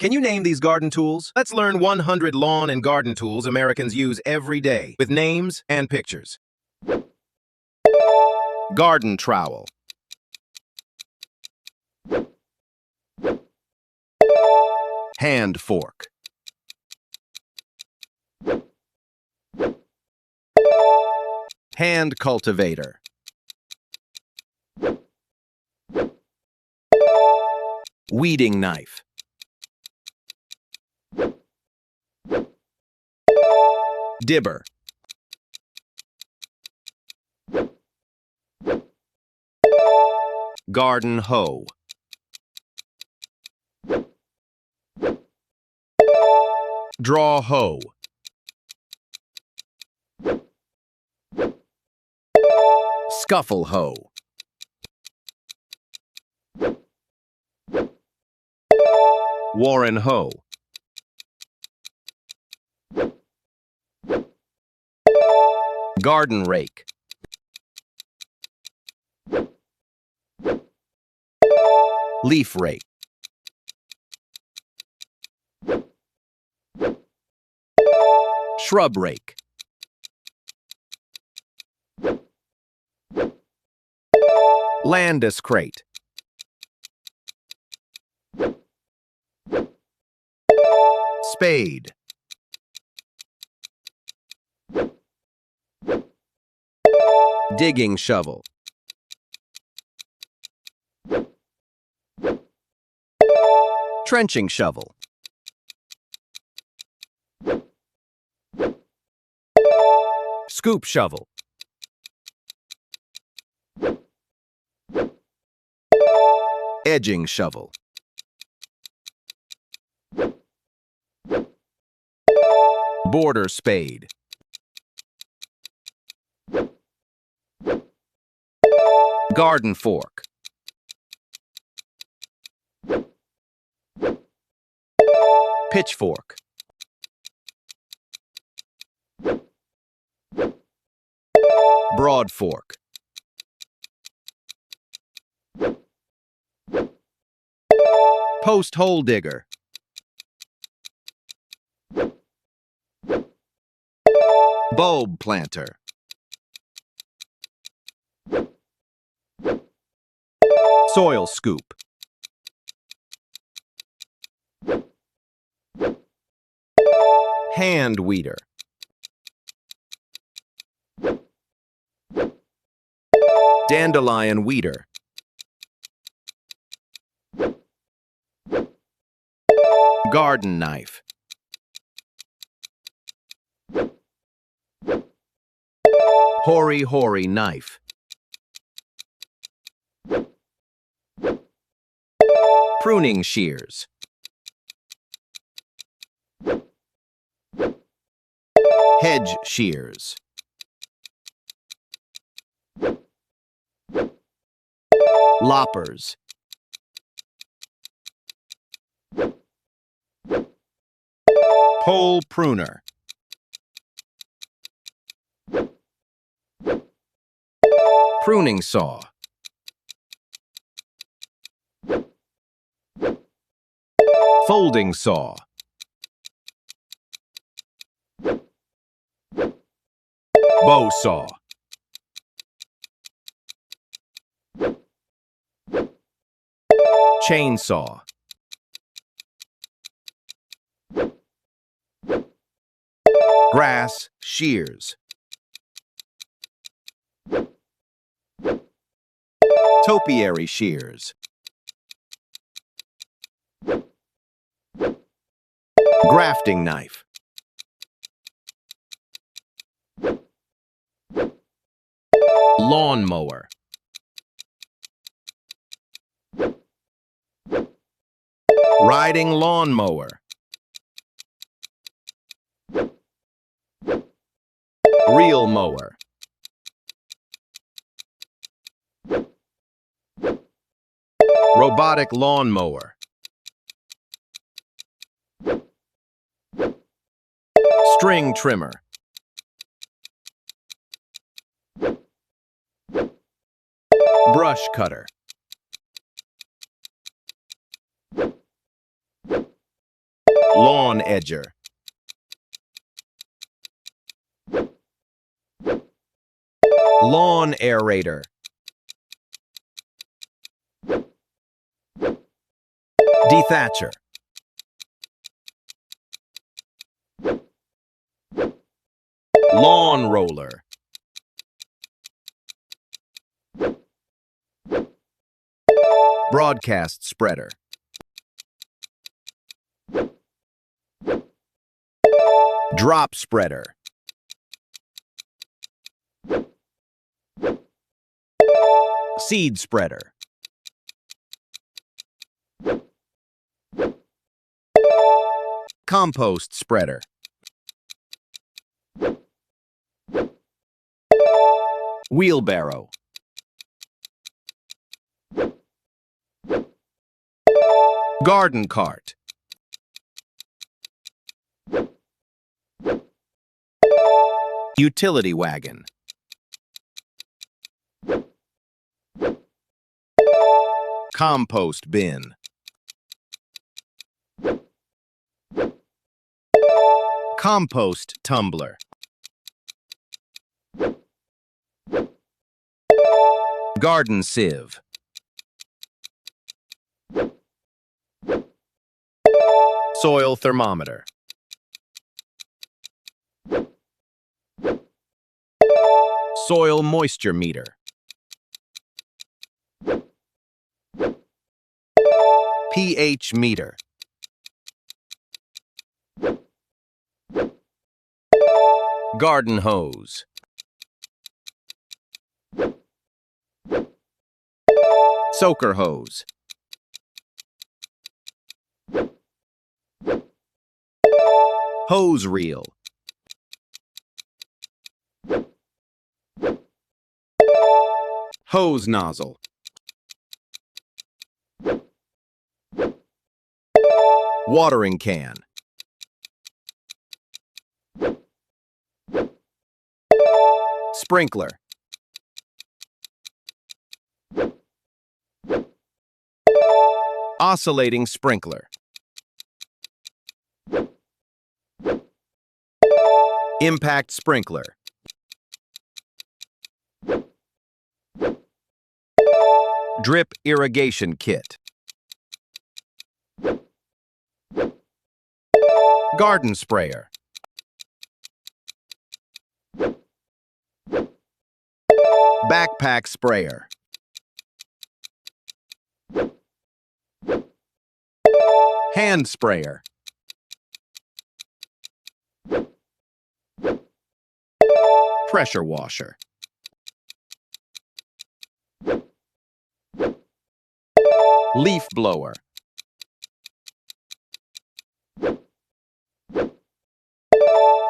Can you name these garden tools? Let's learn 100 lawn and garden tools Americans use every day with names and pictures. Garden trowel. Hand fork. Hand cultivator. Weeding knife. Dibber. Garden hoe. Draw hoe. Scuffle hoe. Warren hoe. Garden rake. Leaf rake. Shrub rake. Landis crate. Spade. Digging shovel. Trenching shovel. Scoop shovel. Edging shovel. Border spade. Garden fork. Pitchfork. Broad fork. Post hole digger. Bulb planter. Soil scoop. Hand weeder. Dandelion weeder. Garden knife. Hoary knife. Pruning shears. Hedge shears. Loppers. Pole pruner. Pruning saw. Folding saw. Bow saw. Chainsaw. Grass shears. Topiary shears. Grafting knife. Lawn mower. Riding lawn mower. Reel mower. Robotic lawn mower. String trimmer. Brush cutter. Lawn edger. Lawn aerator. Dethatcher. Lawn roller. Broadcast spreader. Drop spreader. Seed spreader. Compost spreader. Wheelbarrow. Garden cart. Utility wagon. Compost bin. Compost tumbler. Garden sieve. Soil thermometer. Soil moisture meter. pH meter. Garden hose. Soaker hose. Hose reel. Hose nozzle. Watering can. Sprinkler. Oscillating sprinkler. Impact sprinkler. Drip irrigation kit. Garden sprayer. Backpack sprayer. Hand sprayer. Pressure washer. Leaf blower.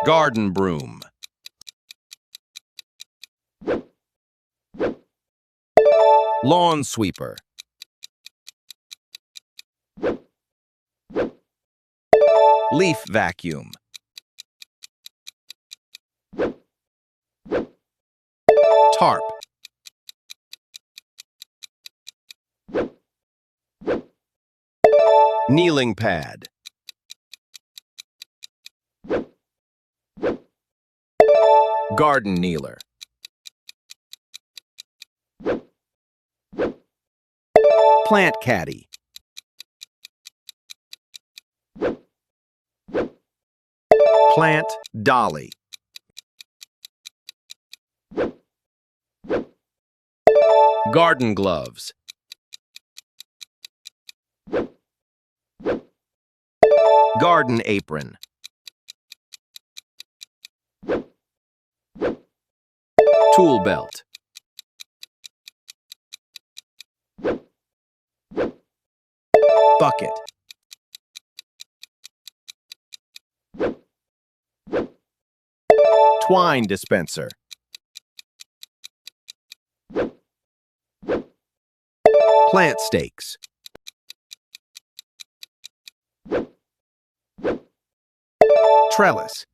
Garden broom. Lawn sweeper. Leaf vacuum. Tarp. Kneeling pad. Garden kneeler. Plant caddy. Plant dolly. Garden gloves. Garden apron. Tool belt. Bucket. Twine dispenser. Plant stakes. Trellis.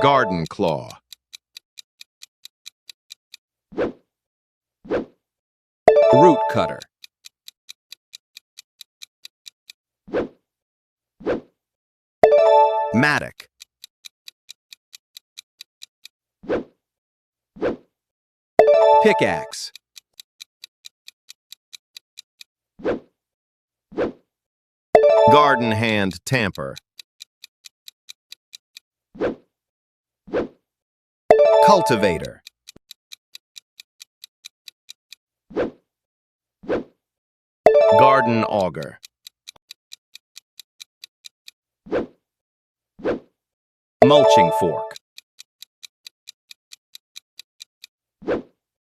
Garden claw. Root cutter. Mattock. Pickaxe. Garden hand tamper. Cultivator. Garden auger. Mulching fork.